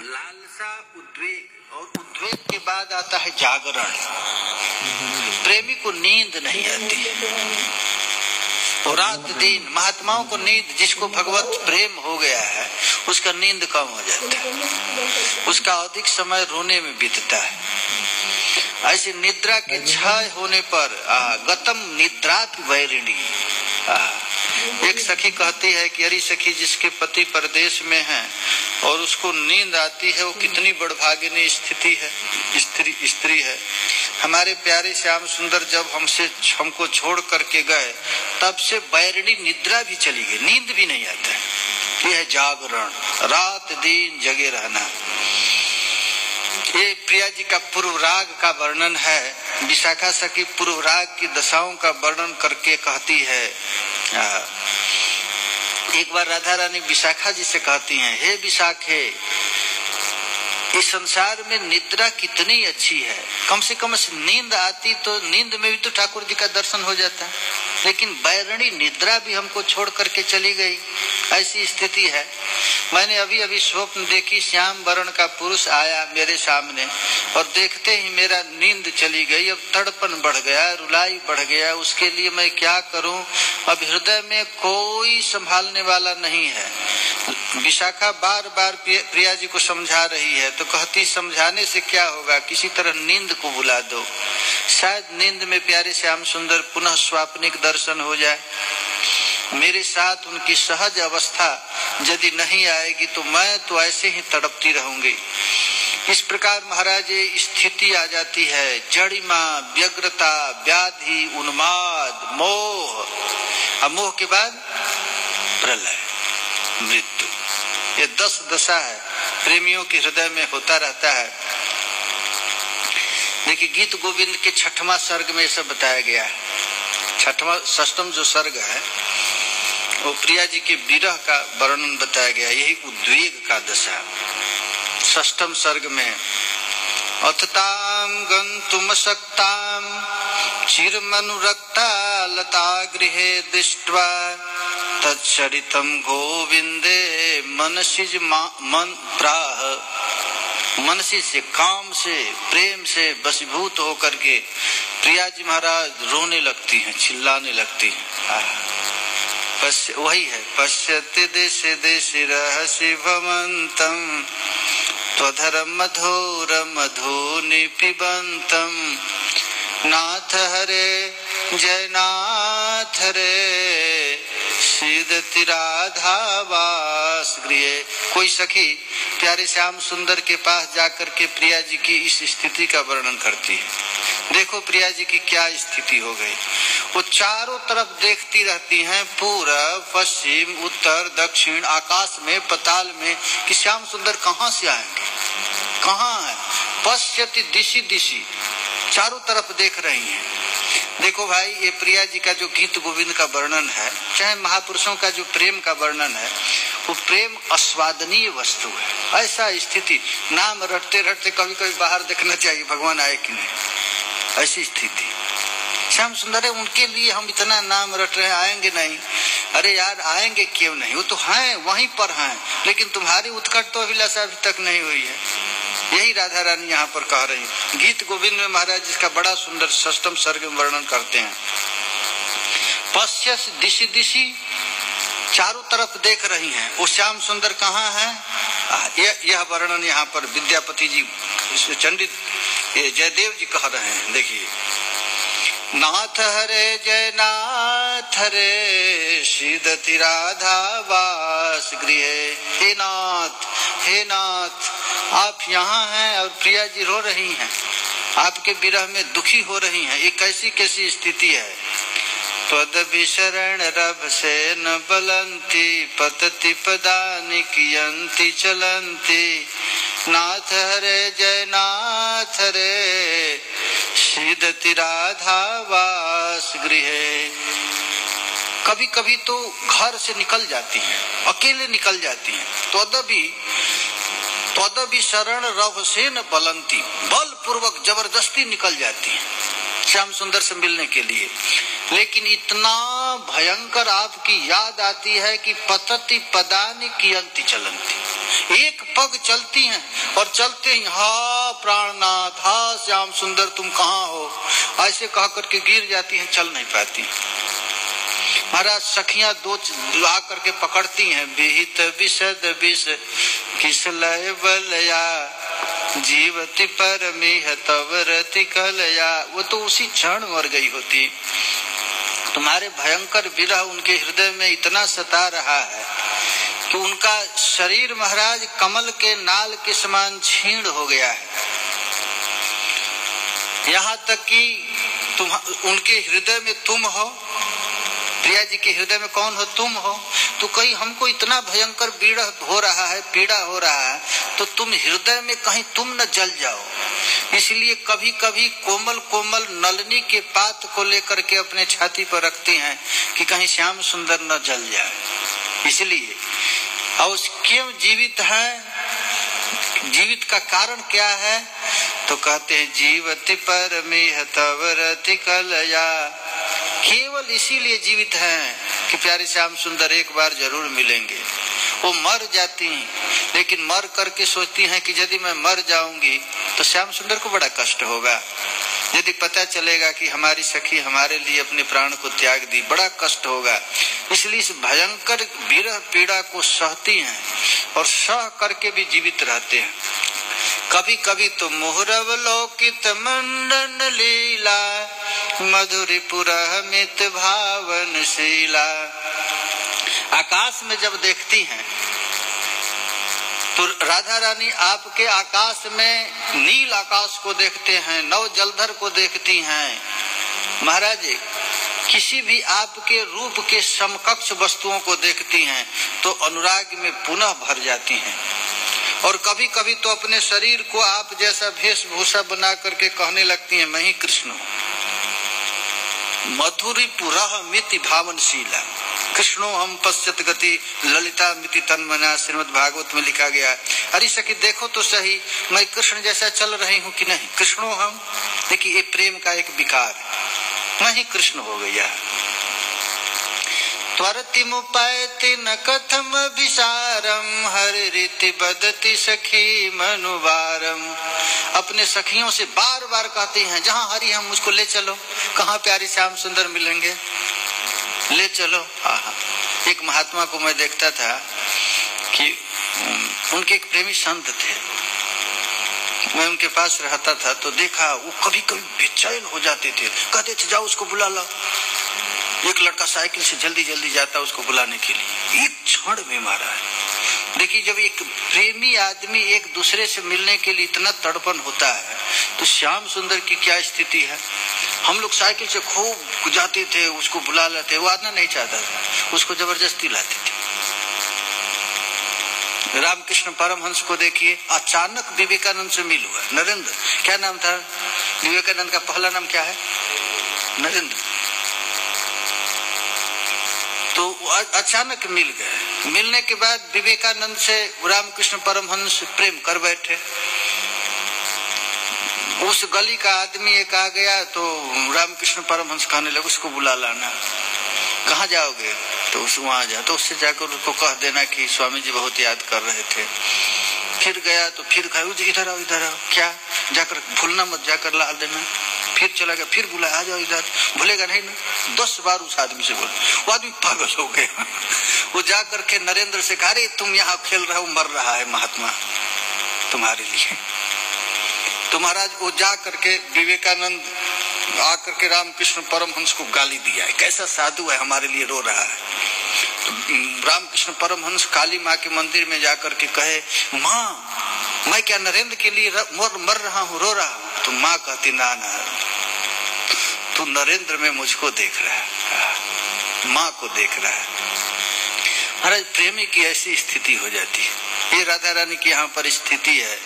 लालसा, उद्वेग, और उद्वेग के बाद आता है जागरण। प्रेमी को नींद नहीं आती, और रात दिन महात्माओं को नींद, जिसको भगवत प्रेम हो गया है उसका नींद कम हो जाता है, उसका अधिक समय रोने में बीतता है। ऐसे निद्रा के क्षय होने पर गतम निद्रात वैरिणी। एक सखी कहती है कि अरे सखी, जिसके पति परदेश में हैं और उसको नींद आती है, वो कितनी बड़भागिनी स्त्री है। हमारे प्यारे श्याम सुंदर जब हमको छोड़ करके गए, तब से बैरणी निद्रा भी चली गई, नींद भी नहीं आता है। यह है जागरण, रात दिन जगे रहना। ये प्रिया जी का पूर्व राग का वर्णन है। विशाखा सखी पूर्व राग की दशाओं का वर्णन करके कहती है, एक बार राधा रानी विशाखा जी से कहती हैं, हे विशाखे, इस संसार में निद्रा कितनी अच्छी है, कम से कम नींद आती तो नींद में भी तो ठाकुर जी का दर्शन हो जाता है, लेकिन बैरणी निद्रा भी हमको छोड़ करके चली गई। ऐसी स्थिति है। मैंने अभी स्वप्न देखी, श्याम वर्ण का पुरुष आया मेरे सामने और देखते ही मेरा नींद चली गई। अब तड़पन बढ़ गया, रुलाई बढ़ गया, उसके लिए मैं क्या करूं? अब हृदय में कोई संभालने वाला नहीं है। विशाखा बार बार प्रिया जी को समझा रही है, तो कहती समझाने से क्या होगा, किसी तरह नींद को बुला दो, शायद नींद में प्यारे श्याम सुंदर पुनः स्वाप्निक दर्शन हो जाए। मेरे साथ उनकी सहज अवस्था यदि नहीं आएगी तो मैं तो ऐसे ही तड़पती रहूंगी। इस प्रकार महाराज ये स्थिति आ जाती है, जड़िमा, व्यग्रता, व्याधि, उन्माद, मोह, और मोह के बाद प्रलय, मृत्यु। ये 10 दशा है, प्रेमियों के हृदय में होता रहता है। देखिए गीत गोविंद के 6वां सर्ग में सब बताया गया है। 6वां जो सर्ग है वो प्रिया जी के विरह का वर्णन बताया गया, यही उद्वेग का दशा। 6वां सर्ग में अथताम गंतुम सक्ताम चिरमनुरक्ता लता गृहे दृष्ट्वा तच्चरितम गोविंदे मनसिज मन प्राह। मनसी से, काम से, प्रेम से वशीभूत होकर के प्रिया जी महाराज रोने लगती हैं, चिल्लाने लगती हैं। वही है, पश्यति देश देश रहसि भवन्तम त्वधर मधुर मधुनि पिबन्तम नाथ हरे जय नाथ रे सीदति राधा वास गृहे। कोई सखी प्यारे श्याम सुंदर के पास जाकर के प्रिया जी की इस स्थिति का वर्णन करती है। देखो प्रिया जी की क्या स्थिति हो गई। वो चारों तरफ देखती रहती हैं, पूर्व, पश्चिम, उत्तर, दक्षिण, आकाश में, पताल में, कि श्याम सुंदर कहाँ से आएंगे, कहाँ है। पश्यति दिशि दिशि, चारों तरफ देख रही हैं। देखो भाई, ये प्रिया जी का जो गीत गोविंद का वर्णन है, चाहे महापुरुषों का जो प्रेम का वर्णन है, वो प्रेम आस्वादनीय वस्तु है। ऐसा स्थिति, नाम रटते रटते कभी कभी बाहर देखना चाहिए भगवान आए कि नहीं, ऐसी स्थिति। श्याम सुंदर है, उनके लिए हम इतना नाम रट रहे हैं, आएंगे नहीं। अरे यार आएंगे क्यों नहीं, वो तो हैं, वहीं पर हैं, लेकिन तुम्हारी उत्कट तो अभिलाषा अभी तक नहीं हुई है। यही राधा रानी यहाँ पर कह रही है। गीत गोविंद में महाराज इसका बड़ा सुंदर 6वां सर्ग में वर्णन करते हैं। पश्यस दिशि दिशि, चारों तरफ देख रही हैं, वो श्याम सुंदर कहाँ है। यह वर्णन यहाँ पर विद्यापति जी, चंडित जयदेव जी कह रहे हैं। देखिए, नाथ हरे जय नाथ रे सीदति राधा वास गृहे। हे नाथ, हे नाथ, आप यहाँ हैं और प्रिया जी रो रही हैं, आपके विरह में दुखी हो रही हैं। ये कैसी स्थिति है। त्वदभि शरण रभ से न बलंती पतति पदानि कियंति चलंती नाथ हरे जय नाथ रे सीदति राधा वास गृहे। कभी कभी तो घर से निकल जाती हैं, अकेले निकल जाती हैं। त्वदभि शरण रभ से न बलंती, बल पूर्वक जबरदस्ती निकल जाती हैं श्याम सुंदर से मिलने के लिए। लेकिन इतना भयंकर आपकी याद आती है कि पतति पदानि कियंति चलंती, एक पग चलती हैं और चलते ही हा प्राणनाथ, हा श्याम सुंदर तुम कहाँ हो, ऐसे कह करके गिर जाती हैं, चल नहीं पाती। महाराज सखियां दो आकर के पकड़ती हैं, विहित विशद विष किस लय बलया, जीवति परमेह तव रति कलया। वो तो उसी क्षण मर गई होती। तुम्हारे भयंकर विरह उनके हृदय में इतना सता रहा है कि उनका शरीर महाराज कमल के नाल के समान छीण हो गया है। यहाँ तक कि तुम उनके हृदय में तुम हो, प्रिया जी के हृदय में कौन हो, तुम हो। तो कहीं हमको इतना भयंकर पीड़ा हो रहा है, तो तुम हृदय में कहीं तुम न जल जाओ। इसलिए कभी कभी कोमल कोमल नलनी के पात को लेकर के अपने छाती पर रखती हैं कि कहीं श्याम सुंदर न जल जाए। इसलिए और क्यों जीवित है, जीवित का कारण क्या है, तो कहते हैं जीवति परमेह तव रति कलया। केवल इसीलिए जीवित हैं कि प्यारे श्याम सुंदर एक बार जरूर मिलेंगे। वो मर जाती हैं, लेकिन मर करके सोचती हैं कि यदि मैं मर जाऊंगी तो श्याम सुंदर को बड़ा कष्ट होगा। यदि पता चलेगा कि हमारी सखी हमारे लिए अपने प्राण को त्याग दी, बड़ा कष्ट होगा। इसलिए इस भयंकर विरह पीड़ा को सहती हैं और सह करके भी जीवित रहते हैं। कभी कभी तो मुहरव लोकित मंडन लीला, मधुरीपुरा मित भावन शीला। आकाश में जब देखती हैं तो राधा रानी आपके आकाश में नील आकाश को देखते हैं, नव जलधर को देखती हैं। महाराज किसी भी आपके रूप के समकक्ष वस्तुओं को देखती हैं तो अनुराग में पुनः भर जाती हैं। और कभी कभी तो अपने शरीर को आप जैसा वेशभूषा बना करके कहने लगती हैं, मैं ही कृष्ण हूँ। मधुरीपुरा मिति भावनशीला, कृष्णो हम पश्चात गति ललिता मिति तन्मना, श्रीमद् भागवत में लिखा गया। अरे सखी देखो तो सही, मैं कृष्ण जैसा चल रही हूँ कि नहीं। कृष्णो हम, देखिए ये प्रेम का एक विकार है, मैं ही कृष्ण हो गया। त्वरति मुपायति न कथम विसारम, हर रीति बदति सखी मनुवारम। अपने सखियों से बार बार कहते हैं, जहाँ हरि हम मुझको ले चलो, कहाँ प्यारे श्याम सुंदर मिलेंगे, ले चलो। एक महात्मा को मैं देखता था कि उनके एक प्रेमी संत थे, मैं उनके पास रहता था तो देखा वो कभी कभी बेचैन हो जाते थे, कहते थे जाओ उसको बुला लो। एक लड़का साइकिल से जल्दी जल्दी जाता उसको बुलाने के लिए, एक क्षण में मारा है। देखिए जब एक प्रेमी आदमी एक दूसरे से मिलने के लिए इतना तड़पन होता है तो श्याम सुंदर की क्या स्थिति है। हम लोग साइकिल से खूब जाते थे, उसको बुला लेते, वो आना नहीं चाहता था, उसको जबरदस्ती लाते थे। रामकृष्ण परमहंस को देखिए, अचानक विवेकानंद से मिल हुआ। नरेंद्र, क्या नाम था विवेकानंद का, पहला नाम क्या है, नरेंद्र। तो अचानक मिल गए। मिलने के बाद विवेकानंद से रामकृष्ण परमहंस प्रेम कर बैठे। उस गली का आदमी एक आ गया तो रामकृष्ण परमहंस कहने लगे उसको बुला लाना। कहाँ जाओगे, तो उस वहां जा, तो उससे जाकर उसको कह देना कि स्वामी जी बहुत याद कर रहे थे। फिर गया तो फिर कहा इधर आओ इधर आओ, क्या जाकर भूलना मत, जाकर ला देना। फिर चला गया, फिर बुलाया, आ जाओ इधर, भूलेगा नहीं ना। 10 बार उस आदमी से बोला, वो आदमी पागल हो गया। वो जाकर के नरेंद्र से कहा, अरे तुम यहाँ खेल रहे हो, मर रहा है महात्मा तुम्हारे लिए। तो महाराज वो जा करके विवेकानंद आकर के रामकृष्ण परमहंस को गाली दिया है, कैसा साधु है हमारे लिए रो रहा है। तो रामकृष्ण परमहंस काली माँ के मंदिर में जाकर के कहे, माँ मैं क्या नरेंद्र के लिए मर रहा हूँ, रो रहा हूँ। तो माँ कहती, ना ना तू नरेंद्र में मुझको देख रहा है, माँ को देख रहा है। महाराज प्रेमी की ऐसी स्थिति हो जाती है। ये राधा रानी की यहाँ पर स्थिति है।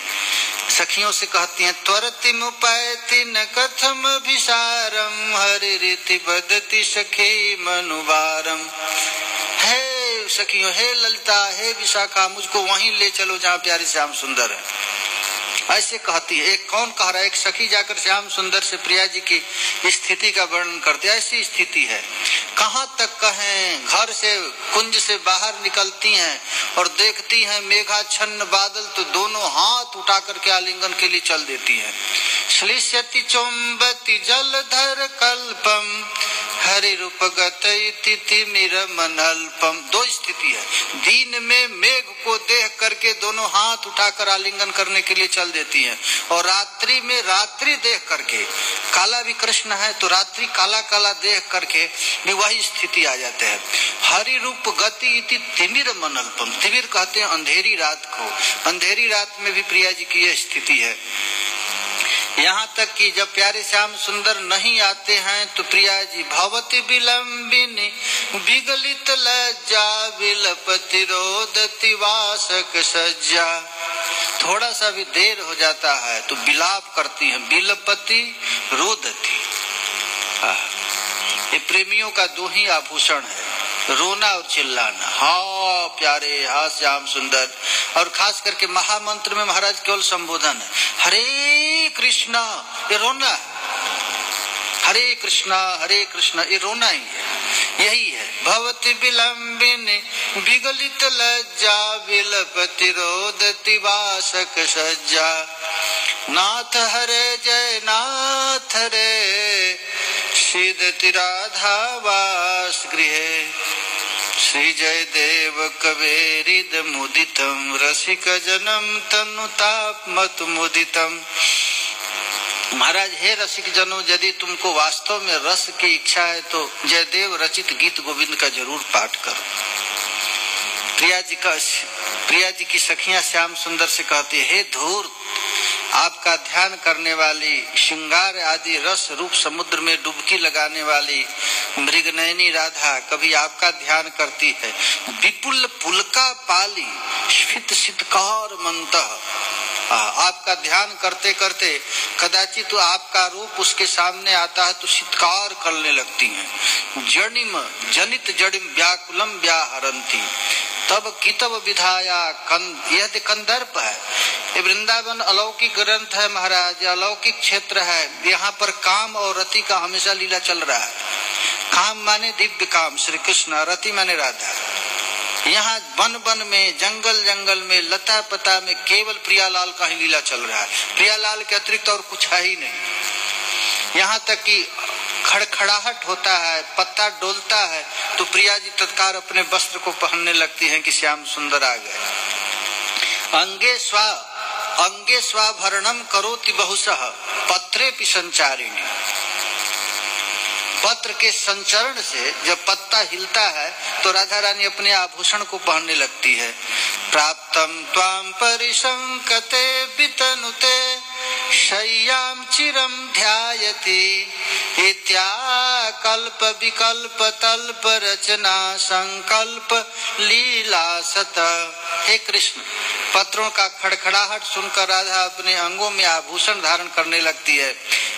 सखियों से कहती हैं, त्वरति मुपायति न कथम विसारम, हरि रीति बदति सखी मनुवारम। हे सखियों, हे ललिता, हे विशाखा, मुझको वहीं ले चलो जहाँ प्यारे श्याम सुंदर है। ऐसे कहती है। एक कौन कह रहा है? एक सखी जाकर श्याम सुंदर से प्रिया जी की स्थिति का वर्णन करते। ऐसी स्थिति है, कहाँ तक कहें। घर से कुंज से बाहर निकलती हैं और देखती हैं मेघाच्छन्न बादल, तो दोनों हाथ उठा करके आलिंगन के लिए चल देती हैं। श्लिष्यति चुंबति जलधर कल्पम हरि रूप गति तिमिरमनल्पम। दो स्थिति है, दिन में मेघ को देख करके दोनों हाथ उठाकर आलिंगन करने के लिए चल देती हैं, और रात्रि में रात्रि देख करके, काला भी कृष्ण है तो रात्रि काला काला देख करके भी वही स्थिति आ जाते हैं। हरि रूप गति इति तिमिरमनल्पम। तिमिर कहते हैं अंधेरी रात को। अंधेरी रात में भी प्रिया जी की यह स्थिति है। यहाँ तक कि जब प्यारे श्याम सुंदर नहीं आते हैं तो प्रिया जी भवति विलंबिनी विगलित लज्जा विलपति रोदति वासक सज्जा। थोड़ा सा भी देर हो जाता है तो विलाप करती हैं, विलपति रोदति। ये प्रेमियों का दो ही आभूषण है, रोना और चिल्लाना। हाँ प्यारे, हाँ श्याम सुंदर। और खास करके महामंत्र में महाराज केवल संबोधन है, हरे कृष्णा, ये रोना है। हरे कृष्णा ये रोना ही है, यही है। भवति विलंबिनी विगलित लज्जा विलपति रोदति वासक सज्जा। नाथ हरे जय नाथ रे सीदति राधा वास गृहे। श्री जय देव कवेरिद मुदितम रसिक जनम तनुताप मत मुदितम। महाराज हे रसिक जनों, यदि तुमको वास्तव में रस की इच्छा है तो जयदेव रचित गीत गोविंद का जरूर पाठ करो। प्रिया जी की सखियां श्याम सुंदर से कहती है, हे धूर्त, आपका ध्यान करने वाली, श्रृंगार आदि रस रूप समुद्र में डुबकी लगाने वाली मृगनयनी राधा कभी आपका ध्यान करती है। विपुल पुलका पाली स्फीत सितकार मंतः। आपका ध्यान करते करते कदाचित तो आपका रूप उसके सामने आता है तो चित्कार करने लगती हैं। जनिम जनित जडिम व्याकुलम व्याहरंती तब कितब विधाया यह कंदर्प है। ये वृंदावन अलौकिक ग्रंथ है महाराज, अलौकिक क्षेत्र है। यहाँ पर काम और रति का हमेशा लीला चल रहा है। काम माने दिव्य काम श्री कृष्ण, रति माने राधा। यहाँ वन वन में, जंगल जंगल में, लता पता में केवल प्रियालाल का ही लीला चल रहा है। प्रियालाल के अतिरिक्त और कुछ है ही नहीं। यहाँ तक कि खड़खड़ाहट होता है, पत्ता डोलता है तो प्रिया जी तत्काल अपने वस्त्र को पहनने लगती हैं कि श्याम सुंदर आ गए। अंगे स्वाभरणम करोति बहुशः पत्रे पि संचारिणी। पत्र के संचरण से जब पत्ता हिलता है तो राधा रानी अपने आभूषण को पहनने लगती है। प्राप्तम त्वाम परिशंकते वितनुते शय्याम चिरम ध्यायति इत्या कल्प विकल्प तल्प रचना संकल्प लीला सत। हे कृष्ण, पत्रों का खड़खड़ाहट सुनकर राधा अपने अंगों में आभूषण धारण करने लगती है।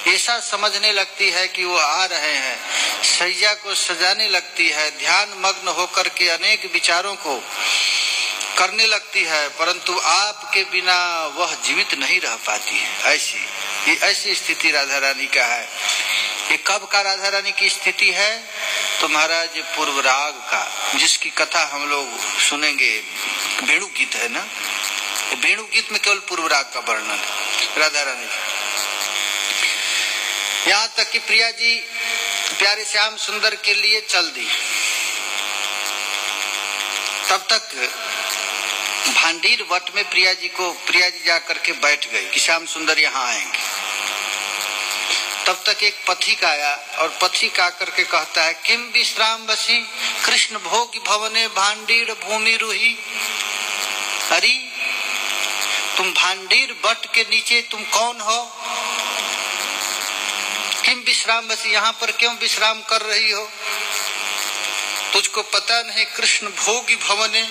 ऐसा समझने लगती है कि वो आ रहे हैं। सैया को सजाने लगती है, ध्यान मग्न होकर के अनेक विचारों को करने लगती है, परंतु आपके बिना वह जीवित नहीं रह पाती है। ऐसी स्थिति राधा रानी का है। ये कब का राधा रानी की स्थिति है? तो महाराज पूर्व राग का, जिसकी कथा हम लोग सुनेंगे, वेणु गीत है ना। वेणु गीत में केवल पूर्व राग का वर्णन है राधा रानी। यहाँ तक कि प्रिया जी प्यारे श्याम सुंदर के लिए चल दी। तब तक भांडीर वट में प्रिया जी जाकर के बैठ गई कि श्याम सुंदर यहाँ आएंगे। तब तक एक पथिक आया और पथिक आकर के कहता है, किम विश्राम बसी कृष्ण भोग भवने भांडीर भूमि रूही। अरे तुम भांडीर वट के नीचे तुम कौन हो? किम विश्राम बसी, यहाँ पर क्यों विश्राम कर रही हो? तुझको पता नहीं कृष्ण भोगी भवने,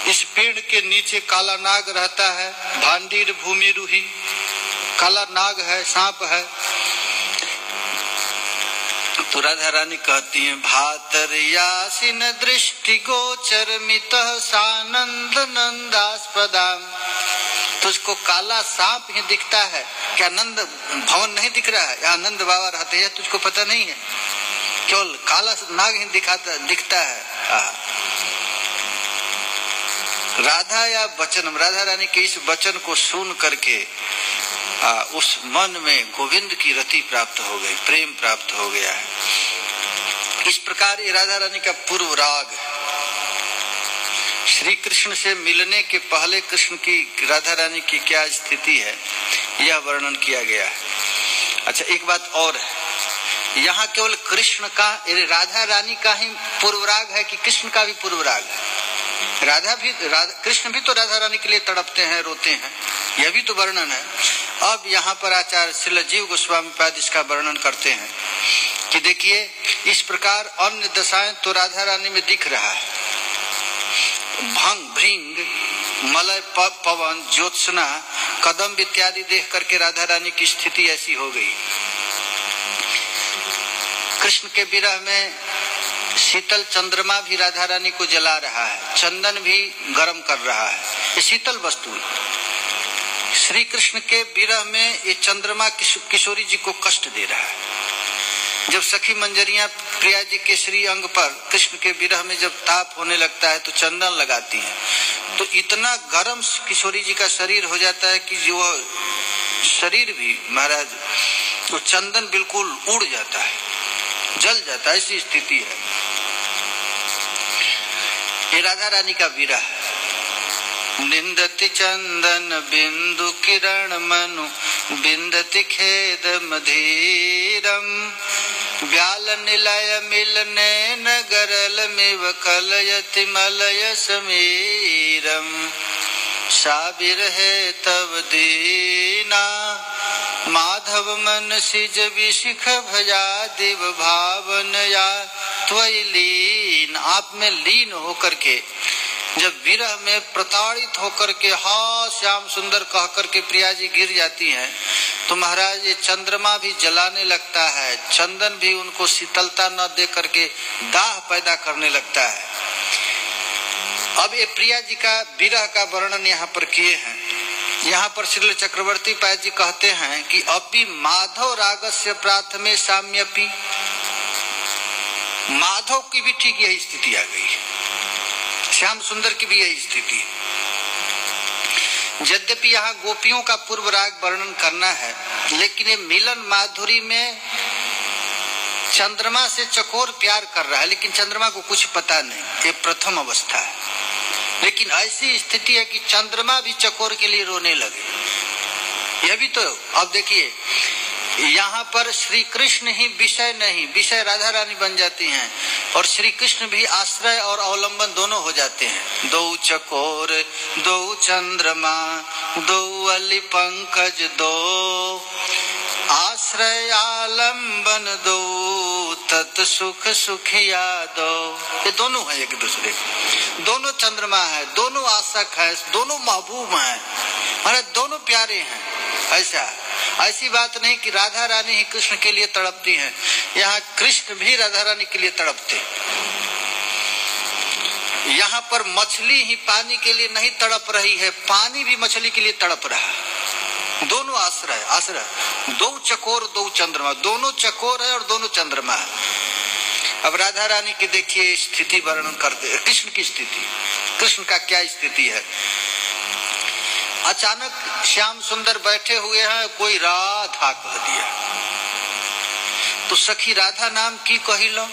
इस पेड़ के नीचे काला नाग रहता है। भांडीर भूमि रूही, काला नाग है, सांप है। तो राधा रानी कहती है, भातर यासिन दृष्टि गोचर मित सानंद नंदास्पदाम तुझको काला सांप ही दिखता है, क्या नंद भवन नहीं दिख रहा है? यहाँ नंद बाबा रहते हैं, तुझको पता नहीं है? केवल काला नाग ही दिखता है। राधा या वचन, राधा रानी के इस वचन को सुन करके उस मन में गोविंद की रति प्राप्त हो गई, प्रेम प्राप्त हो गया है। इस प्रकार ये राधा रानी का पूर्व राग है। श्री कृष्ण से मिलने के पहले कृष्ण की, राधा रानी की क्या स्थिति है, यह वर्णन किया गया है। अच्छा, एक बात और है, यहाँ केवल कृष्ण का, राधा रानी का ही पूर्व राग है कि कृष्ण का भी पूर्व राग है? कृष्ण भी तो राधा रानी के लिए तड़पते हैं, रोते हैं, यह भी तो वर्णन है। अब यहाँ पर आचार्य श्रील जीव गोस्वामी पाद इसका वर्णन करते हैं कि देखिए, इस प्रकार अन्य दशाएं तो राधा रानी में दिख रहा है। भंग, भृंग, मलय, पवन, ज्योत्सना, कदम इत्यादि देख करके राधा रानी की स्थिति ऐसी हो गई। कृष्ण के विरह में शीतल चंद्रमा भी राधा रानी को जला रहा है, चंदन भी गर्म कर रहा है, ये शीतल वस्तु। श्री कृष्ण के विरह में ये चंद्रमा किशोरी जी को कष्ट दे रहा है। जब सखी मंजरियां प्रिया जी के श्री अंग पर कृष्ण के विरह में जब ताप होने लगता है तो चंदन लगाती हैं, तो इतना गर्म किशोरी जी का शरीर हो जाता है कि जो शरीर भी महाराज, तो चंदन बिल्कुल उड़ जाता है, जल जाता है, ऐसी स्थिति है। ये राधा रानी का विरह है। निंदति चंदन बिंदु किरण मनु, बिंदति खेद मधीरम, व्याल निलय मिलने नगरल मिव कलयति मलय समीरम, साबिर है तब दीना, माधव मन सिज विशिख भजा दिव भावन या त्वयि लीन। आप में लीन होकर के, जब विरह में प्रताड़ित होकर के हा श्याम सुंदर कह करके प्रिया जी गिर जाती हैं, तो महाराज ये चंद्रमा भी जलाने लगता है, चंदन भी उनको शीतलता न दे करके दाह पैदा करने लगता है। अब ये प्रिया जी का विरह का वर्णन यहाँ पर किए हैं। यहाँ पर श्रील चक्रवर्ती पाद जी कहते हैं कि अपि माधव रागस्य प्राथमे साम्यपि, माधव की भी ठीक यही स्थिति आ गई, श्याम सुंदर की भी यही स्थिति। यद्यपि यहाँ गोपियों का पूर्व राग वर्णन करना है, लेकिन ये मिलन माधुरी में चंद्रमा से चकोर प्यार कर रहा है, लेकिन चंद्रमा को कुछ पता नहीं, ये प्रथम अवस्था है। लेकिन ऐसी स्थिति है कि चंद्रमा भी चकोर के लिए रोने लगे। यह भी तो, अब देखिए यहाँ पर श्री कृष्ण ही विषय नहीं, विषय राधा रानी बन जाती हैं, और श्री कृष्ण भी आश्रय और अवलंबन दोनों हो जाते हैं। दो चकोर दो चंद्रमा दो अली पंकज दो, आश्रय आलम्बन दो तत् सुख सुखिया दो। ये दोनों है एक दूसरे, दोनों चंद्रमा है, दोनों आसक है, दोनों महबूब है, हमारे दोनों प्यारे हैं। ऐसी बात नहीं कि राधा रानी ही कृष्ण के लिए तड़पती हैं, यहाँ कृष्ण भी राधा रानी के लिए तड़पते। यहाँ पर मछली ही पानी के लिए नहीं तड़प रही है, पानी भी मछली के लिए तड़प रहा है। दोनों आश्रय, दो चकोर दो चंद्रमा, दोनों चकोर है और दोनों चंद्रमा है। अब राधा रानी की देखिए स्थिति वर्णन करते, कृष्ण की स्थिति, कृष्ण का क्या स्थिति है। अचानक श्याम सुंदर बैठे हुए हैं, कोई राधा कह दिया, तो सखी राधा नाम की कही लो।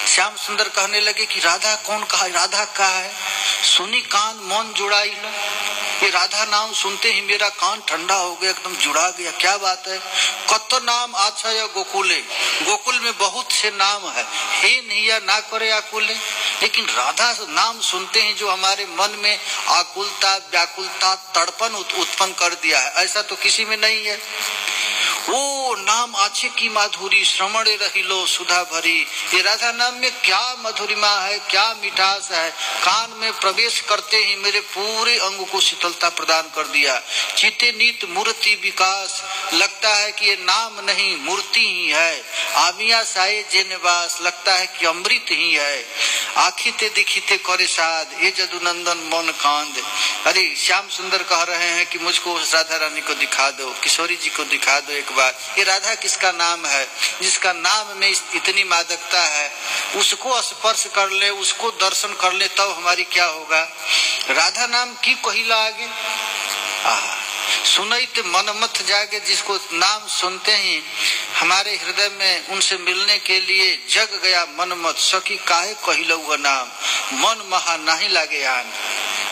श्याम सुंदर कहने लगे कि राधा कौन कहा, राधा कहा है, सुनी कान मौन जुड़ाई लो। ये राधा नाम सुनते ही मेरा कान ठंडा हो गया, एकदम जुड़ा गया, क्या बात है। कत नाम आछा या गोकुले, गोकुल में बहुत से नाम है, हे नैया ना करे आकुले, लेकिन राधा नाम सुनते ही जो हमारे मन में आकुलता व्याकुलता तड़पन उत्पन्न कर दिया है, ऐसा तो किसी में नहीं है। वो नाम आछे की माधुरी श्रवण रहिलो सुधा भरी। ये राधा नाम में क्या मधुरिमा है, क्या मिठास है। कान में प्रवेश करते ही मेरे पूरे अंग को शीतलता प्रदान कर दिया। चिते नीत मूर्ति विकास, लगता है कि ये नाम नहीं मूर्ति ही है। आमिया साये जे निवास, लगता है कि अमृत ही है। आखिते दिखिते करे साध, ये जदुनंदन मन कांद। अरे श्याम सुंदर कह रहे हैं कि मुझको राधा रानी को दिखा दो, किशोरी जी को दिखा दो एक बार। ये राधा किसका नाम है? जिसका नाम में इतनी मादकता है, उसको स्पर्श कर ले, उसको दर्शन कर ले, तब हमारी क्या होगा। राधा नाम की कहिला आगे सुनैत मन मत जागे। जिसको नाम सुनते ही हमारे हृदय में उनसे मिलने के लिए जग गया मन मत। सखी काहे कहिलो वह नाम, मन महा नहीं लागे आन।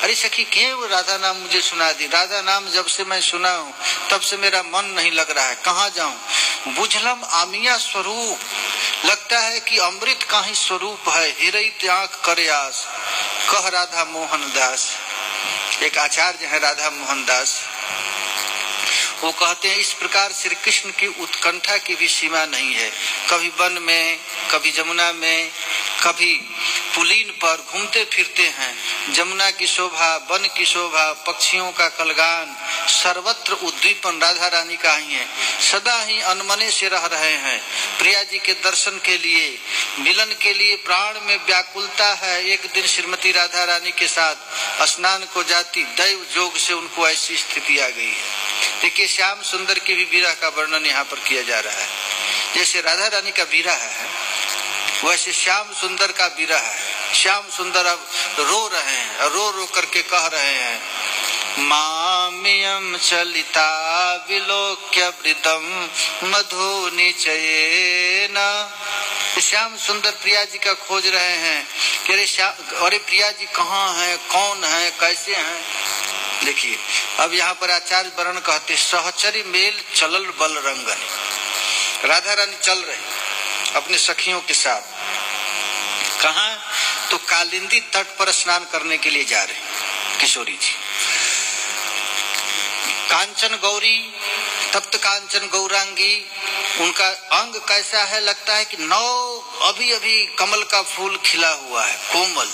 अरे सखी क्यों राधा नाम मुझे सुना दी। राधा नाम जब से मैं सुना हूँ तब से मेरा मन नहीं लग रहा है, कहाँ जाऊं। बुझलम आमिया स्वरूप, लगता है कि अमृत का ही स्वरूप है। हिरैत आंख करे आस, कह राधा मोहन दास। एक आचार्य है राधा मोहन दास, वो कहते हैं इस प्रकार श्री कृष्ण की उत्कंठा की भी सीमा नहीं है। कभी वन में, कभी जमुना में, कभी पुलीन पर घूमते फिरते हैं। जमुना की शोभा, वन की शोभा, पक्षियों का कलगान, सर्वत्र उद्दीपन राधा रानी का ही है। सदा ही अनमने से रह रहे हैं। प्रिया जी के दर्शन के लिए, मिलन के लिए प्राण में व्याकुलता है। एक दिन श्रीमती राधा रानी के साथ स्नान को जाती, दैव जोग से उनको ऐसी स्थिति आ गई है। देखिए श्याम सुंदर के भी विरह का वर्णन यहाँ पर किया जा रहा है। जैसे राधा रानी का विरह है, वैसे श्याम सुंदर का विरह है। श्याम सुंदर अब रो रहे हैं, रो रो करके कह रहे हैं, मामियम चलिता विलोक्य वृतम मधु निचयेन। श्याम सुंदर प्रिया जी का खोज रहे हैं कि अरे प्रिया जी कहाँ हैं, कौन है, कैसे हैं। देखिए अब यहाँ पर आचार्य वर्ण कहते, सहचरी मेल चलल बल रंगन। राधा रानी चल रही अपने सखियों के साथ, कहा तो कालिंदी तट पर स्नान करने के लिए जा रहे किशोरी जी। कांचन गौरी, तप्त कांचन गौरांगी, उनका अंग कैसा है, लगता है कि अभी अभी कमल का फूल खिला हुआ है, कोमल।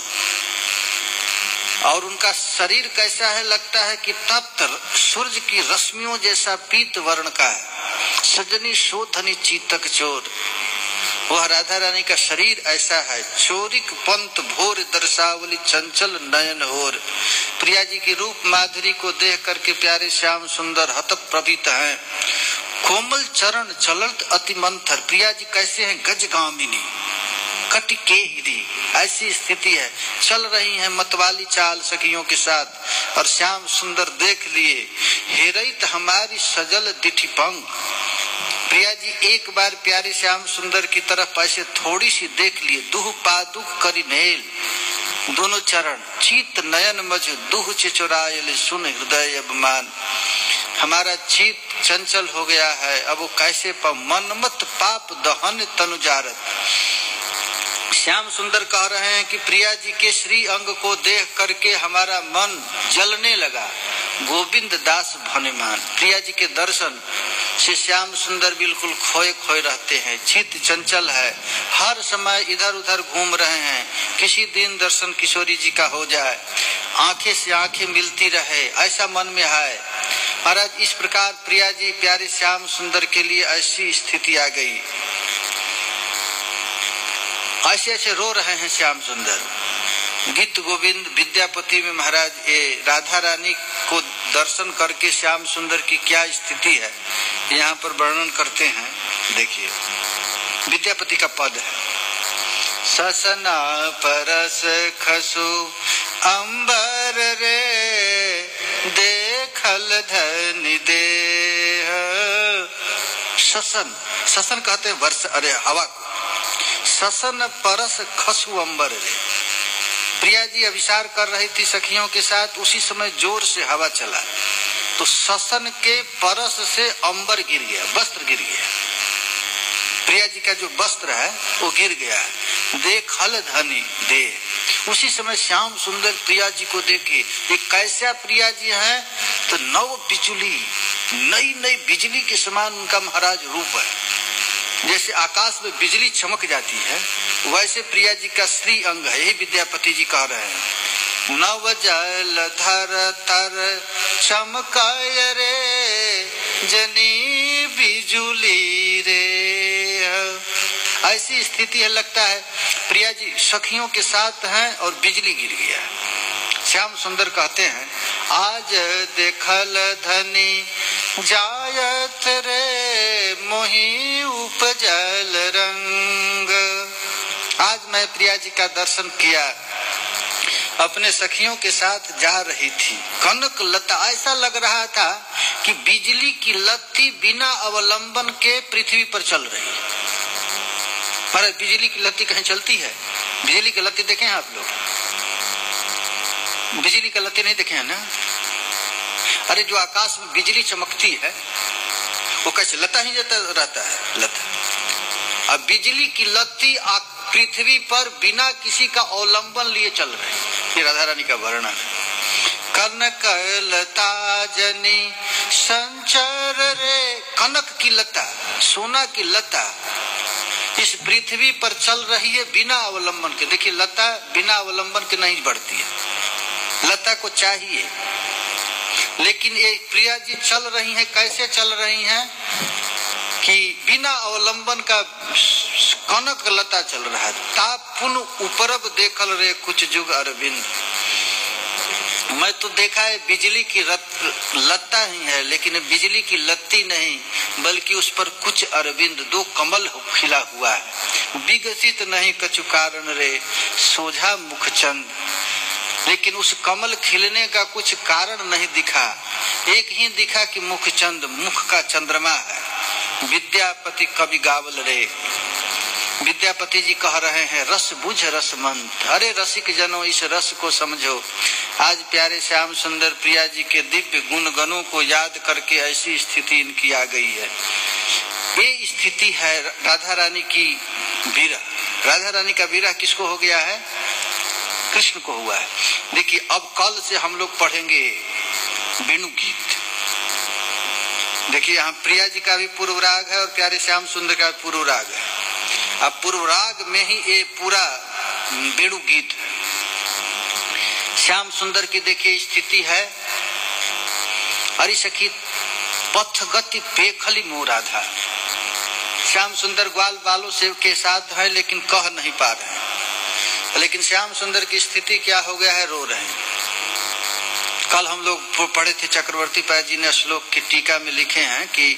और उनका शरीर कैसा है, लगता है कि तप्त सूरज की रश्मियों जैसा पीत वर्ण का है। सजनी शोधनी चीतक चोर, वह राधा रानी का शरीर ऐसा है। चोरिक पंत भोर दर्शावली चंचल नयन होर। प्रिया जी की रूप माधुरी को देख करके प्यारे श्याम सुंदर हतप्रभित हैं। कोमल चरण चलत अति मंथर। प्रिया जी कैसे हैं, गजगामिनी कटिकेहिरी, ऐसी स्थिति है। चल रही हैं मतवाली चाल सखियों के साथ। और श्याम सुंदर देख लिए, हेरैत हमारी सजल दिठी पंख। प्रिया जी एक बार प्यारे श्याम सुंदर की तरफ ऐसे थोड़ी सी देख लिए। दुह पादुक करी नेल, दोनों चरण। चीत नयन मझ दुह चिचुरायल सुन हृदय अभिमान। हमारा चित चंचल हो गया है, अब वो कैसे मनमत पाप दहन तनुजारत। श्याम सुंदर कह रहे हैं कि प्रिया जी के श्री अंग को देख करके हमारा मन जलने लगा। गोविंद दास भनेमान। प्रिया जी के दर्शन से श्याम सुंदर बिल्कुल खोए खोए रहते हैं। चित्त चंचल है, हर समय इधर उधर घूम रहे हैं। किसी दिन दर्शन किशोरी जी का हो जाए, आंखें से आंखें मिलती रहे, ऐसा मन में है। महाराज इस प्रकार प्रिया जी प्यारे श्याम सुंदर के लिए ऐसी स्थिति आ गई। ऐसे ऐसे रो रहे हैं श्याम सुंदर। गीत गोविंद विद्यापति में महाराज ये राधा रानी को दर्शन करके श्याम सुंदर की क्या स्थिति है यहाँ पर वर्णन करते हैं। देखिए विद्यापति का पद है, ससना परस खसु अंबर रे देखल धनि देह। ससन, ससन कहते हैं वर्ष, अरे हवा को। ससन परस खसु अंबर रे। प्रिया जी अभिसार कर रही थी सखियों के साथ, उसी समय जोर से हवा चला तो ससन के परस से अंबर गिर गया, वस्त्र गिर गया। प्रिया जी का जो वस्त्र है वो गिर गया। देखल धनी देह। उसी समय श्याम सुंदर प्रिया जी को देखे, ये कैसा प्रिया जी हैं, तो नव बिचुली नई नई बिजली के समान उनका महाराज रूप है। जैसे आकाश में बिजली चमक जाती है, वैसे प्रिया जी का श्री अंग है। यही विद्यापति जी कह रहे हैं, नव जल धर तर चमकाय रे जनी बिजुली रे। ऐसी स्थिति है, लगता है प्रिया जी सखियों के साथ हैं और बिजली गिर गया। श्याम सुंदर कहते हैं, आज देखल धनी जायत रे मोहि उपजल रंग। आज मैं प्रिया जी का दर्शन किया, अपने सखियों के साथ जा रही थी, कनक लता, ऐसा लग रहा था कि बिजली की लत्ती बिना अवलंबन के पृथ्वी पर चल रही है। पर बिजली की लत्ती कहीं चलती है? बिजली की लत्ती देखे हैं आप लोग? बिजली की लत्ती नहीं देखे हैं ना? अरे जो आकाश में बिजली चमकती है वो कैसे लता ही जाता रहता है, लता। अब बिजली की लत्ती पृथ्वी पर बिना किसी का अवलंबन लिए चल रही है। ये राधा रानी का वर्णन है। कनक लता जनी संचर रे, कनक की लता, सोना की लता इस पृथ्वी पर चल रही है बिना अवलंबन के। देखिए लता बिना अवलंबन के नहीं बढ़ती है, लता को चाहिए। लेकिन ये प्रिया जी चल रही हैं, कैसे चल रही हैं कि बिना अवलंबन का कनक लता चल रहा है। तापुन उपरब देखल रे कुछ जुग अरविंद। मैं तो देखा है बिजली की लता ही है, लेकिन बिजली की लत्ती नहीं, बल्कि उस पर कुछ अरविंद, दो कमल खिला हुआ है। विगसित नहीं कछु कारण रे सोझा मुखचंद। लेकिन उस कमल खिलने का कुछ कारण नहीं दिखा, एक ही दिखा कि मुखचंद, मुख का चंद्रमा है। विद्यापति कवि गावल रे, विद्यापति जी कह रहे हैं, रस बुझ रसमंत। अरे रसिक जनों, इस रस को समझो। आज प्यारे श्याम सुंदर प्रिया जी के दिव्य गुण गणों को याद करके ऐसी स्थिति इनकी आ गई है। ये स्थिति है राधा रानी की विरह। राधा रानी का विरह किसको हो गया है? कृष्ण को हुआ है। देखिए अब कल से हम लोग पढ़ेंगे वेणु गीत। देखिए यहाँ प्रिया जी का भी पूर्व राग है और प्यारे श्याम सुंदर का पूर्व राग है। अब पूर्व राग में ही ये पूरा वेणु गीत है। श्याम सुंदर की देखिए स्थिति है, अरे सखी पथ गति पेखली मोराधा। श्याम सुंदर ग्वाल बालों से के साथ है, लेकिन कह नहीं पा रहे हैं। लेकिन श्याम सुंदर की स्थिति क्या हो गया है? रो रहे हैं। कल हम लोग पढ़े थे, चक्रवर्ती पाद जी ने श्लोक की टीका में लिखे हैं कि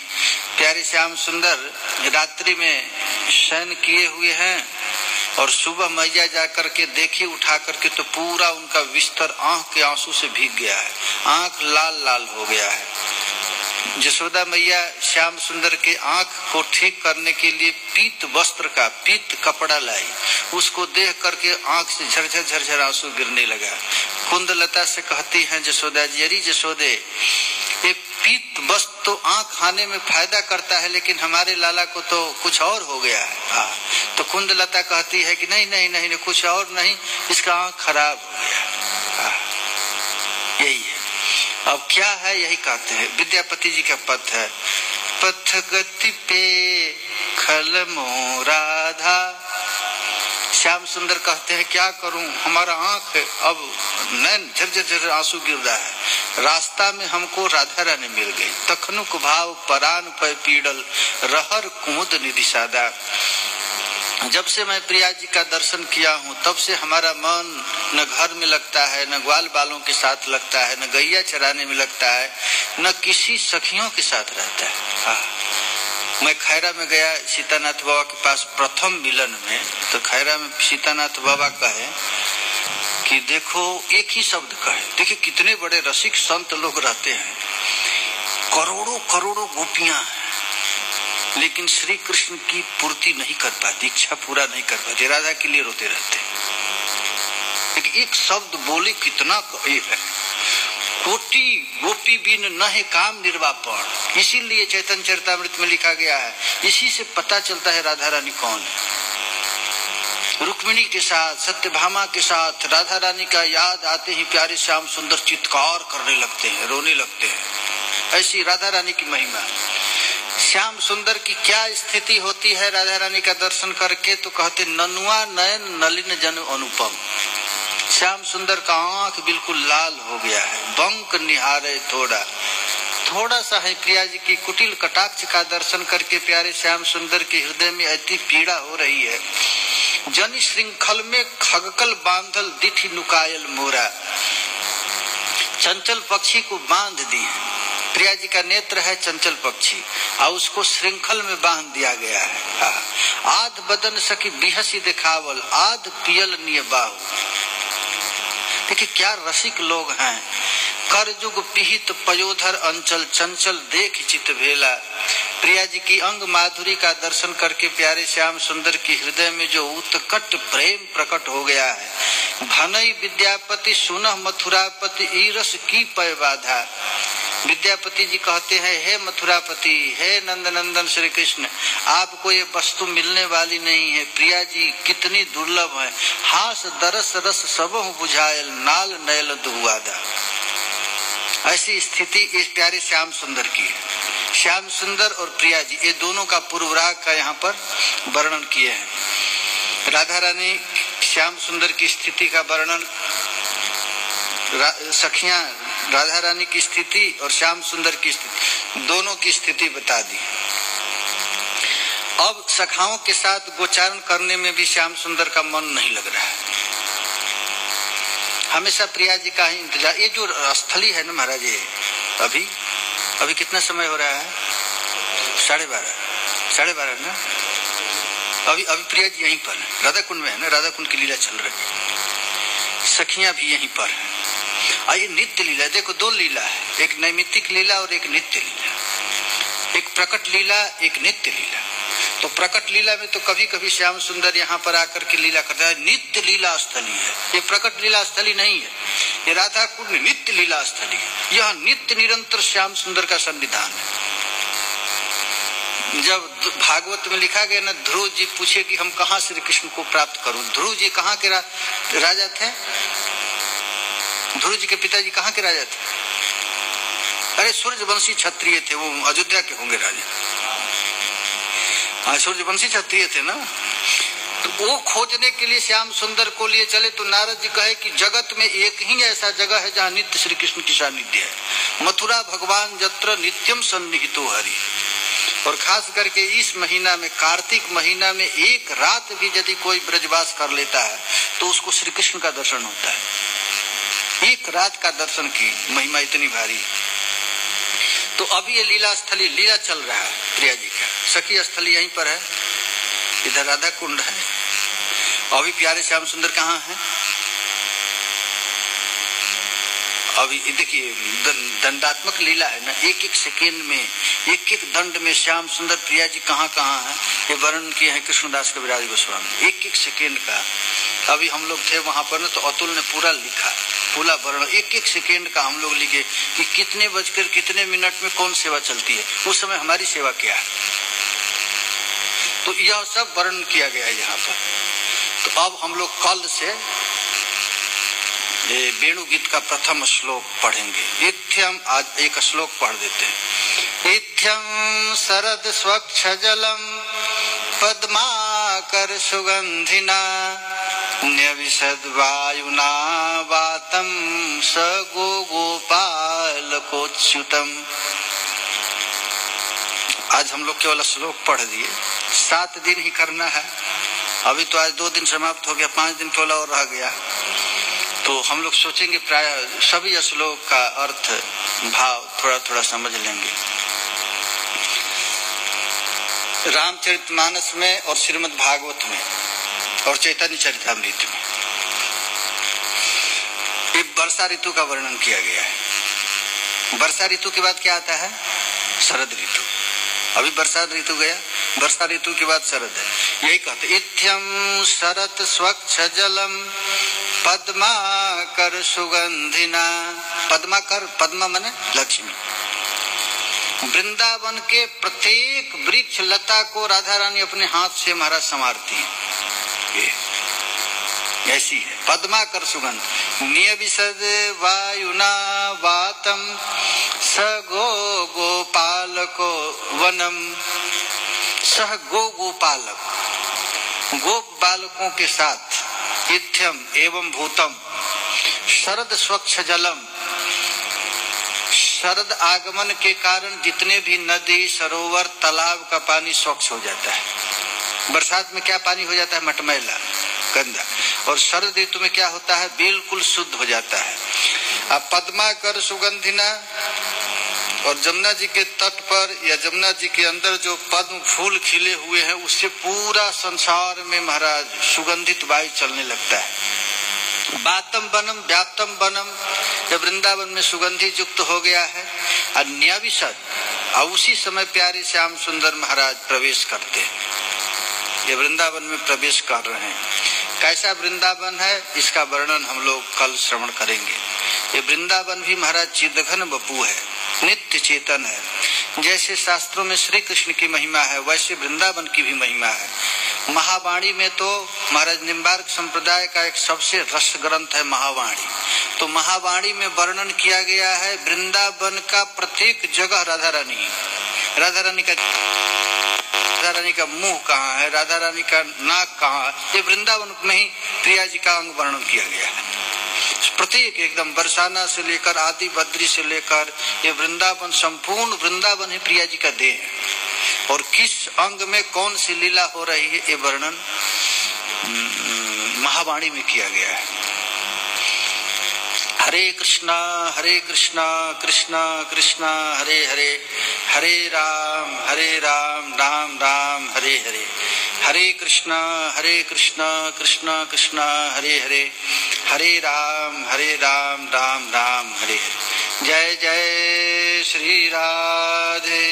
प्यारे श्याम सुंदर रात्रि में शयन किए हुए हैं और सुबह मैया जाकर के देखी उठा करके तो पूरा उनका बिस्तर आंख के आंसू से भीग गया है, आंख लाल लाल हो गया है। यशोदा मैया श्याम सुंदर के आंख को ठीक करने के लिए पीत वस्त्र का, पीत कपड़ा लाई। उसको देख करके आंख से झरझर झरझर आंसू गिरने लगा। कुंदलता से कहती हैं यशोदा जी, अरे यशोदे, ये पीत वस्त्र तो आंख खाने में फायदा करता है, लेकिन हमारे लाला को तो कुछ और हो गया है। तो कुंदलता कहती है कि नहीं नहीं नहीं, कुछ और नहीं, इसका आंख खराब हो गया। यही है। अब क्या है? यही कहते हैं, विद्यापति जी का पथ है, पथ गति पे खल मोराधा। श्याम सुंदर कहते हैं क्या करूं, हमारा आंख अब नैन झरझर झरझर आंसू गिर रहा है। रास्ता में हमको राधा रानी मिल गई। तखनुक भाव परान पर पीड़ल रहर कुमुद निधि सादा। जब से मैं प्रिया जी का दर्शन किया हूँ, तब से हमारा मन न घर में लगता है, न ग्वाल बालों के साथ लगता है, न गैया चराने में लगता है, न किसी सखियों के साथ रहता है। मैं खैरा में गया सीतानाथ बाबा के पास प्रथम मिलन में, तो खैरा में सीतानाथ बाबा कहे कि देखो, एक ही शब्द कहे, देखिए कितने बड़े रसिक संत लोग रहते हैं, करोड़ों करोड़ों गोपियां हैं, लेकिन श्री कृष्ण की पूर्ति नहीं कर पाती, इच्छा पूरा नहीं कर पाती, राधा के लिए रोते रहते। लेकिन एक शब्द बोले कितना है, कोटि गोपी बिन नहे काम निर्वापण। इसीलिए चैतन्य चरितामृत में लिखा गया है, इसी से पता चलता है राधा रानी कौन है। रुक्मिणी के साथ, सत्यभामा के साथ राधा रानी का याद आते ही प्यारे श्याम सुंदर चित्कार करने लगते हैं, रोने लगते हैं। ऐसी राधा रानी की महिमा। श्याम सुंदर की क्या स्थिति होती है राधा रानी का दर्शन करके, तो कहते ननुआ नयन नलिन जन अनुपम। श्याम सुंदर का आंख बिल्कुल लाल हो गया है, बंक निहारे थोड़ा सा है प्रिया जी की कुटिल कटाक्ष का दर्शन करके प्यारे श्याम सुंदर के हृदय में अति पीड़ा हो रही है। जन श्रृंखल में खगकल बांधल दिठी नुकायल मोरा, चंचल पक्षी को बांध दी है। प्रिया जी का नेत्र है चंचल पक्षी और उसको श्रृंखल में बांध दिया गया है। आध बदन सकी बिहसी दिखावल, आध पियल निय बाहु। देखिए क्या रसिक लोग हैं। कर जुग पिहित पयोधर अंचल, चंचल देख चित भेला। प्रिया जी की अंग माधुरी का दर्शन करके प्यारे श्याम सुंदर के हृदय में जो उत्कट प्रेम प्रकट हो गया है। भनई विद्यापति सुनह मथुरापति, ईरस की पय बाधा। विद्यापति जी कहते हैं, हे मथुरापति, हे नंदनंदन श्री कृष्ण, आपको ये वस्तु मिलने वाली नहीं है। प्रिया जी कितनी दुर्लभ है। हास दरस रस सबहु बुझायल, नाल नयल दुहुआदा। ऐसी स्थिति इस प्यारे श्याम सुंदर की है। श्याम सुंदर और प्रिया जी ये दोनों का पूर्वराग का यहाँ पर वर्णन किए हैं। राधा रानी श्याम सुंदर की स्थिति का वर्णन, सखियां राधा रानी की स्थिति और श्याम सुंदर की स्थिति, दोनों की स्थिति बता दी। अब सखाओं के साथ गोचारण करने में भी श्याम सुंदर का मन नहीं लग रहा है। हमेशा प्रिया जी का ही इंतजार। ये जो स्थली है ना महाराज, ये अभी कितना समय हो रहा है? 12:30 ना। अभी प्रिया जी यहीं पर है, राधा कुंड में है ना, राधा कुंड की लीला चल रही है। सखियां भी यहीं पर है। ये नित्य लीला, देखो दो लीला है, एक नैमित्तिक लीला और एक नित्य लीला। एक प्रकट लीला, एक नित्य लीला। तो प्रकट लीला में तो कभी कभी श्याम सुंदर यहाँ पर आकर के लीला करता है। नित्य लीला स्थली है ये, प्रकट लीला स्थली नहीं है। ये राधा कुंड नित्य लीला स्थली है। यह नित्य निरंतर श्याम सुंदर का सन्निधान है। जब भागवत में लिखा गया ना, ध्रुव जी पूछे कि हम कहाँ श्री कृष्ण को प्राप्त करूं। ध्रुव जी कहाँ के राजा थे? ध्रुव जी के पिताजी कहाँ के राजा थे? अरे सूर्यवंशी क्षत्रिय थे, वो अयोध्या के होंगे राजा। हाँ, सूर्यवंशी क्षत्रिय थे ना। तो वो खोजने के लिए श्याम सुंदर को लिए चले तो नारद जी कहे कि जगत में एक ही ऐसा जगह है जहाँ नित्य श्री कृष्ण की सानिध्य है, मथुरा भगवान जत्र नित्यम सन्निहितो हरि। और खास करके इस महीना में, कार्तिक महीना में एक रात भी यदि कोई ब्रजवास कर लेता है तो उसको श्री कृष्ण का दर्शन होता है। एक रात का दर्शन की महिमा इतनी भारी। तो अभी ये लीला स्थली, लीला चल रहा है प्रिया जी का। सखी स्थली यहीं पर है, इधर राधा कुंड है। अभी प्यारे श्याम सुंदर कहाँ है? अभी देखिए दंडात्मक लीला है ना, एक एक सेकेंड में, एक एक दंड में श्याम सुंदर प्रिया जी कहाँ कहाँ है ये वर्णन किए हैं कृष्णदास कविराज गोस्वामी। एक एक सेकेंड का। अभी हम लोग थे वहां पर ना, तो अतुल ने पूरा लिखा, पूरा वर्णन एक एक सेकेंड का हम लोग लिखे कि कितने बजकर कितने मिनट में कौन सेवा चलती है, उस समय हमारी सेवा क्या है। तो यह सब वर्णन किया गया है यहाँ पर। तो अब हम लोग कल से वेणु गीत का प्रथम श्लोक पढ़ेंगे। इत्थम, आज एक श्लोक पढ़ देते हैं। इत्थम शरद स्वच्छ जलम पद्माकर सुगंधिना न्यविशद वायुना वातम स गोपाल कोच्युतम। आज हम लोग केवल श्लोक पढ़ दिए। 7 दिन ही करना है। अभी तो आज 2 दिन समाप्त हो गया, 5 दिन केवल और रह गया। तो हम लोग सोचेंगे प्राय सभी श्लोक का अर्थ भाव थोड़ा थोड़ा समझ लेंगे। रामचरितमानस में और श्रीमद् भागवत में और चैतन्य चरितामृत में ये वर्षा ऋतु का वर्णन किया गया है। वर्षा ऋतु के बाद क्या आता है? शरद ऋतु। अभी वर्षा ऋतु गया, वर्षा ऋतु के बाद शरद है। यही कहते इत्थम शरत स्वच्छ जलम पद्माकर सुगंधिना। पद्माकर, पद्मा माने लक्ष्मी। वृंदावन के प्रत्येक वृक्ष लता को राधा रानी अपने हाथ से महाराज संवारती है। ये ऐसी है पद्माकर सुगंध। नियविशद वायुना वातम स गोपालको वनम। सह गोपालक, गोप बालकों के साथ इत्यम एवं भूतम शरद स्वच्छ जलम। शरद आगमन के कारण जितने भी नदी, सरोवर, तालाब का पानी स्वच्छ हो जाता है। बरसात में क्या पानी हो जाता है? मटमैला, गंदा। और शरद ऋतु में क्या होता है? बिल्कुल शुद्ध हो जाता है। अब पद्माकर सुगंधिना, और जमुना जी के तट पर या जमुना जी के अंदर जो पद्म फूल खिले हुए हैं, उससे पूरा संसार में महाराज सुगंधित वायु चलने लगता है। बातम बनम व्याप्तम बनम, जब वृंदावन में सुगंधि युक्त हो गया है। अन्याविशद, और उसी समय प्यारे श्याम सुंदर महाराज प्रवेश करते हैं। ये वृंदावन में प्रवेश कर रहे हैं। कैसा वृंदावन है इसका वर्णन हम लोग कल श्रवण करेंगे। ये वृंदावन भी महाराज चिदघन बपू है, नित्य चेतन है। जैसे शास्त्रों में श्री कृष्ण की महिमा है, वैसे वृंदावन की भी महिमा है। महावाणी में तो महाराज निम्बार्क संप्रदाय का एक सबसे रस ग्रंथ है महावाणी। तो महावाणी में वर्णन किया गया है वृंदावन का प्रत्येक जगह। राधा रानी का मुंह कहाँ है, राधा रानी का नाक कहाँ है, ये वृंदावन में ही प्रिया जी का अंग वर्णन किया गया है। प्रत्येक एकदम बरसाना से लेकर आदि बद्री से लेकर ये वृंदावन, संपूर्ण वृंदावन ही प्रिया जी का देह है। और किस अंग में कौन सी लीला हो रही है ये वर्णन महावाणी में किया गया है। हरे कृष्णा कृष्णा कृष्णा हरे हरे, हरे राम राम राम हरे हरे। हरे कृष्णा कृष्णा कृष्णा हरे हरे, हरे राम राम राम हरे हरे। जय जय श्री राधे,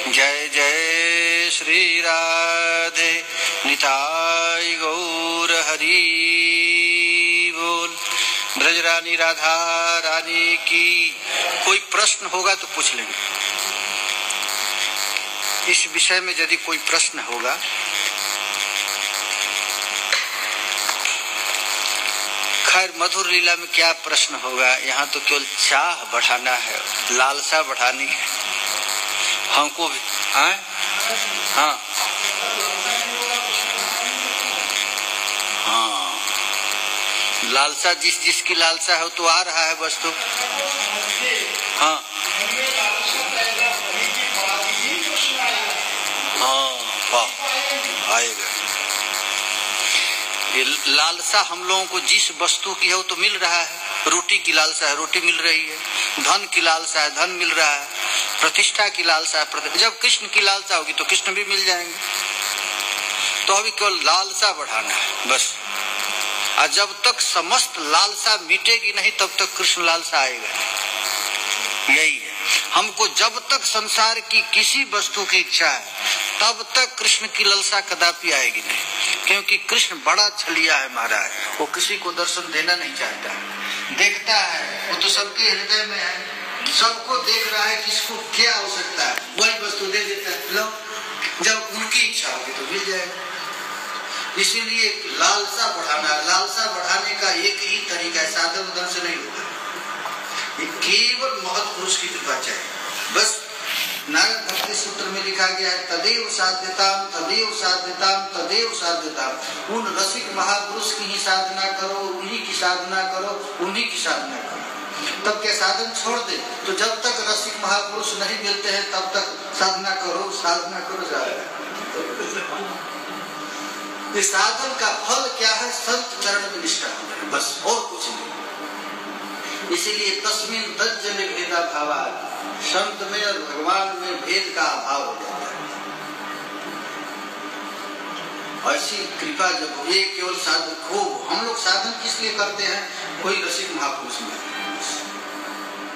जय जय श्री राधे। निताय गौर हरि बोल। ब्रजरानी राधा रानी की। कोई प्रश्न होगा तो पूछ लेंगे इस विषय में, यदि कोई प्रश्न होगा। खैर मधुर लीला में क्या प्रश्न होगा, यहाँ तो केवल चाह बढ़ाना है, लालसा बढ़ानी है हमको भी। हाँ हाँ हाँ, लालसा जिसकी लालसा है तो आ रहा है बस। तो हाँ हाँ वाह, आएगा। ये लालसा हम लोगों को जिस वस्तु की है वो तो मिल रहा है। रोटी की लालसा है, रोटी मिल रही है। धन की लालसा है, धन मिल रहा है। प्रतिष्ठा की लालसा है, जब कृष्ण की लालसा होगी तो कृष्ण भी मिल जाएंगे। तो अभी केवल लालसा बढ़ाना है बस। और जब तक समस्त लालसा मिटेगी नहीं तब तक कृष्ण लालसा आएगा। यही है, हमको जब तक संसार की किसी वस्तु की इच्छा है तब तक कृष्ण की लालसा कदापि आएगी नहीं। क्योंकि कृष्ण बड़ा छलिया है महाराज, वो किसी को दर्शन देना नहीं चाहता है। देखता है वो तो सबके हृदय में है, सबको देख रहा है, किसको क्या आवश्यकता है वही वस्तु दे देता है। लो, जब उनकी इच्छा होगी तो मिल जाएगा। इसीलिए लालसा बढ़ाना, लालसा बढ़ाने का एक ही तरीका है, साधन उधर से नहीं होगा। ये केवल महत्पुरुष की कृपा चाहिए बस। नारद भक्ति सूत्र में लिखा गया है तदेव साध्यताम तदेव साध्यताम तदेव साध्यताम। उन रसिक महापुरुष की ही साधना करो, उन्हीं की साधना करो, उन्हीं की साधना करो। तब क्या साधन छोड़ दे? तो जब तक रसिक महापुरुष नहीं मिलते हैं तब तक साधना करो जाएगा। इस साधन का फल क्या है? संत चरण में निष्ठा होना है बस, और कुछ नहीं। इसीलिए तस्मिन तज्जन भेदा भावा, संत में और भगवान में भेद का अभाव हो जाता है। ऐसी कृपा जब ये केवल साधन खूब, हम लोग साधन किस लिए करते हैं? कोई रसिक महापुरुष मिले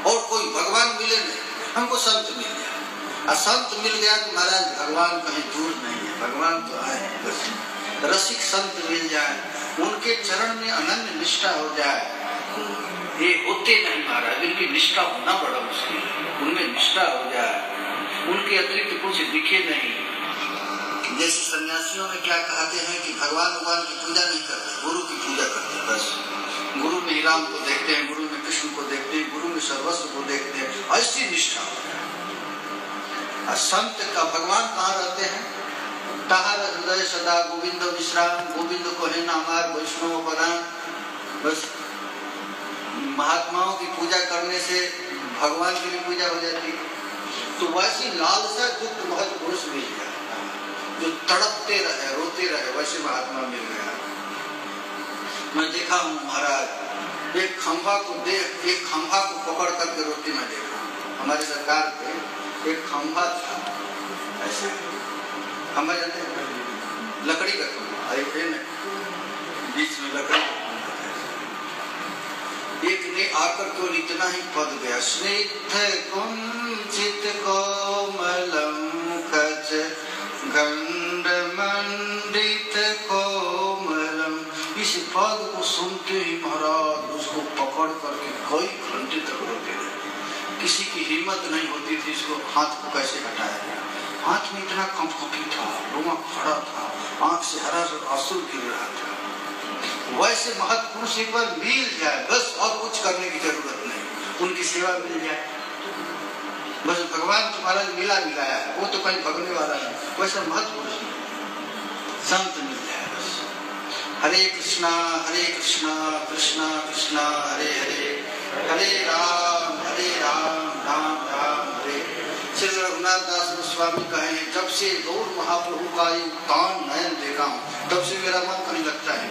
और कोई भगवान मिले नहीं, हमको संत मिल गया। और संत मिल गया तो महाराज भगवान कहीं दूर नहीं है, भगवान तो आए बस। रसिक संत मिल जाए, उनके चरण में अनन्य निष्ठा हो जाए, ये होते नहीं महाराज, इनकी निष्ठा होना बड़ा मुश्किल है। उनमें निष्ठा हो जाए, उनके अतिरिक्त कुछ दिखे नहीं। जैसे सन्यासियों में क्या कहते हैं कि भगवान की पूजा नहीं करते, गुरु की पूजा करते बस। गुरु में राम को देखते हैं, गुरु में कृष्ण को देखते हैं, गुरु में सर्वस्व को देखते हैं, ऐसी निष्ठा। संत का भगवान कहाँ रहते हैं? ताहर हृदय सदा गोविंद विश्राम, गोविंद को है नामार वैष्णव पदान। बस महात्माओं की पूजा करने से भगवान की भी पूजा हो जाती है। तो वैसी लालसा युक्त महत पुरुष मिल गया जो तड़पते रहे, रोते रहे, वैसे महात्मा मिल गया। मैं देखा हूँ महाराज, एक खंभा को पकड़ करके रोते मैं देखा। हमारे सरकार पे एक खंभा था, ऐसे खंभा जाते हैं, लकड़ी का खंभा, बीच में लकड़ी का। एक ने आकर केवल इतना ही पद गया, स्निग्ध कुंचित कोमलम कच गंड मंडित कोमलम। इस पद को सुनते ही महाराज उसको पकड़ करके कई घंटे तक रोते रहे। किसी की हिम्मत नहीं होती थी इसको हाथ को कैसे हटाया। हाथ में इतना कंपकपी था, रोमा खड़ा था, आंख से हरा आंसू गिर रहा था। वैसे महत्पुरुष एक बार मिल जाए बस, और कुछ करने की जरूरत नहीं, उनकी सेवा मिल जाए बस। भगवान तुम्हारा मिलाया है, वो तो कहीं भगने वाला नहीं। वैसे महत्पुरुष संत मिल जाए बस। हरे कृष्णा कृष्णा कृष्णा हरे हरे, हरे राम राम राम हरे। श्री रघुनाथ दास गोस्वामी कहे, जब से गौर महाप्रभु का ये कान नयन देखा हूँ तब से मेरा मन नहीं लगता है।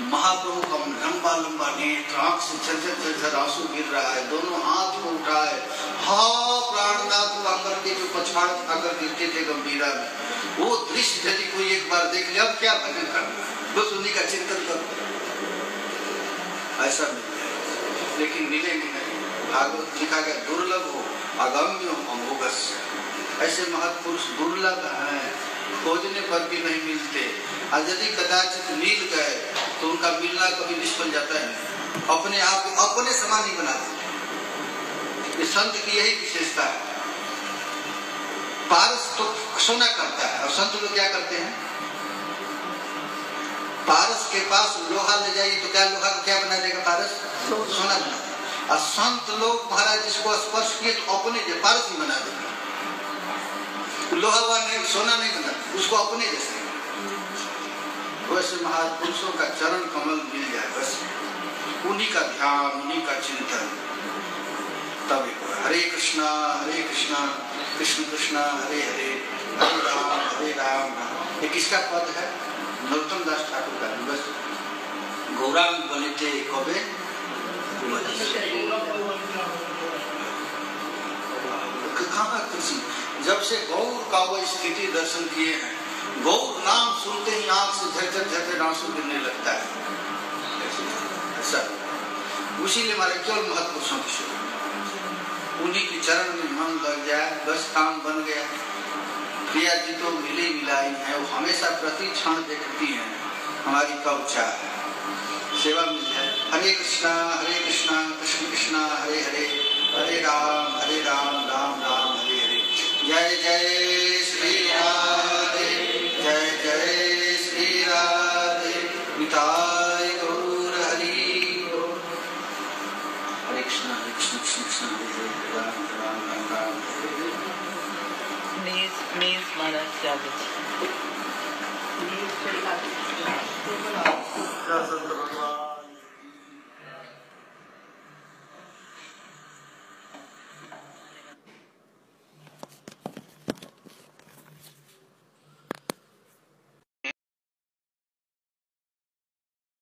महाप्रभु का लंबा लंबा नेत्र, आंख से झरझर आंसू गिर रहा है, दोनों हाथ को उठाए, हा प्राणनाथ आकर के जो पछाड़ आकर गिरते थे गंभीरा में, वो दृश्य यदि कोई एक बार देख ले, अब क्या भजन करना, बस उन्हीं का चिंतन करो, ऐसा मिल जाए। लेकिन मिलेंगे नहीं। भागवत लिखा गया, दुर्लभ हो अगम्य अमोघस्य। ऐसे महत्पुरुष दुर्लभ हैं, खोजने पर भी नहीं मिलते। और यदि कदाचित मिल गए तो उनका मिलना कभी निष्फल जाता है। अपने आप अपने समान नहीं बनाते। इस संत की यही विशेषता है। पारस तो सोना करता है और संत लोग क्या करते हैं? पारस के पास लोहा ले जाइए तो क्या लोहा क्या बना देगा? पारस सोना बना। और संत लोग महाराज जिसको स्पर्श किए तो अपने पारस ही बना देगा। लोहा हुआ नहीं, सोना नहीं बना, उसको अपने जैसे। वैसे महापुरुषों का चरण कमल मिल जाए बस, उन्हीं का ध्यान, उन्हीं का चिंतन, तभी हरे कृष्णा कृष्ण कृष्णा हरे हरे, हरे राम। ये किसका पद है? नरोत्तम दास ठाकुर का। बस गौरांग बनिते कबे, कहाँ कृष्ण, जब से गौर का वो स्थिति दर्शन किए हैं, गौर नाम सुनते ही आंख से झरझर आंसू गिरने लगता है। ऐसा उसीलिए हमारे केवल महत्पुरुषों की सेवा, उन्हीं के चरण में मन लग जाए बस, काम बन गया। प्रिया जी तो मिली मिलाई है, वो हमेशा प्रति क्षण देखती हैं हमारी कब चाह, सेवा मिल जाए। हरे कृष्णा कृष्ण कृष्णा हरे हरे, हरे राम राम राम हरे हरे। जय जय श्री राधे, जय जय श्री राधे, निताय गौर हरि। हरे कृष्ण कृष्ण कृष्ण हरे हरे, राम राम हरे। Means Maharaj Javed.